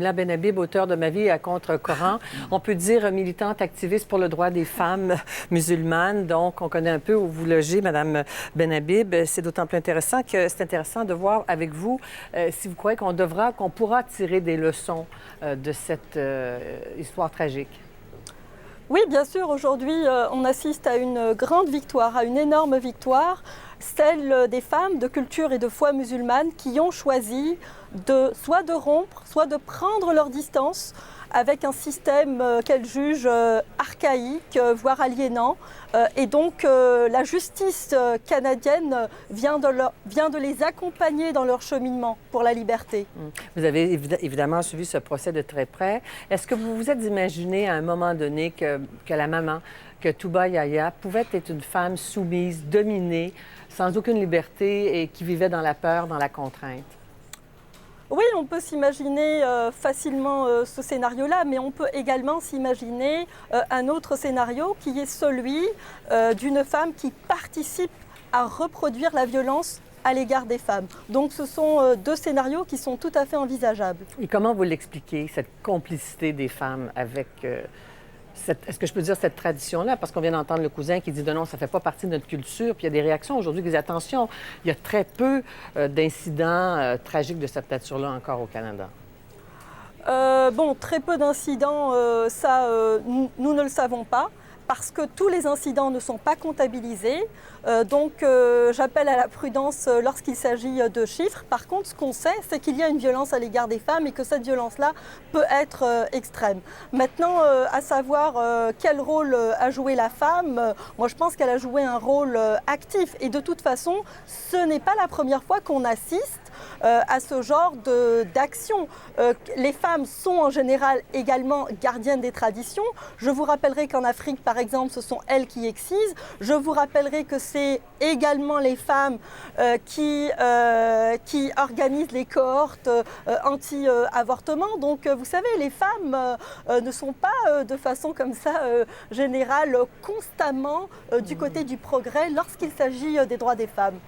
La Benhabib, auteure de Ma vie à contre-courant, on peut dire militante activiste pour le droit des femmes musulmanes. Donc, on connaît un peu où vous logez, Madame Benhabib. C'est d'autant plus intéressant que c'est intéressant de voir avec vous si vous croyez qu'on pourra tirer des leçons de cette histoire tragique. Oui, bien sûr, aujourd'hui, on assiste à une grande victoire, à une énorme victoire, celle des femmes de culture et de foi musulmane qui ont choisi soit de rompre, soit de prendre leur distance avec un système qu'elles jugent archaïque, voire aliénant. Et donc, la justice canadienne vient de les accompagner dans leur cheminement pour la liberté. Vous avez évidemment suivi ce procès de très près. Est-ce que vous vous êtes imaginé à un moment donné que la maman, que Touba Yahya pouvait être une femme soumise, dominée, sans aucune liberté et qui vivait dans la peur, dans la contrainte? Oui, on peut s'imaginer facilement ce scénario-là, mais on peut également s'imaginer un autre scénario qui est celui d'une femme qui participe à reproduire la violence à l'égard des femmes. Donc ce sont deux scénarios qui sont tout à fait envisageables. Et comment vous l'expliquez, cette complicité des femmes avec est-ce que je peux dire cette tradition-là? Parce qu'on vient d'entendre le cousin qui dit non, ça ne fait pas partie de notre culture. Puis il y a des réactions aujourd'hui qui disent attention, il y a très peu d'incidents tragiques de cette nature-là encore au Canada. Très peu d'incidents, nous ne le savons pas, parce que tous les incidents ne sont pas comptabilisés. J'appelle à la prudence lorsqu'il s'agit de chiffres. Par contre, ce qu'on sait, c'est qu'il y a une violence à l'égard des femmes et que cette violence-là peut être extrême. Maintenant, à savoir quel rôle a joué la femme, moi je pense qu'elle a joué un rôle actif. Et de toute façon, ce n'est pas la première fois qu'on assiste à ce genre d'action. Les femmes sont en général également gardiennes des traditions. Je vous rappellerai qu'en Afrique, par exemple, ce sont elles qui excisent. Je vous rappellerai que c'est également les femmes qui organisent les cohortes anti-avortement. Donc, vous savez, les femmes ne sont pas de façon comme ça générale constamment du côté du progrès lorsqu'il s'agit des droits des femmes.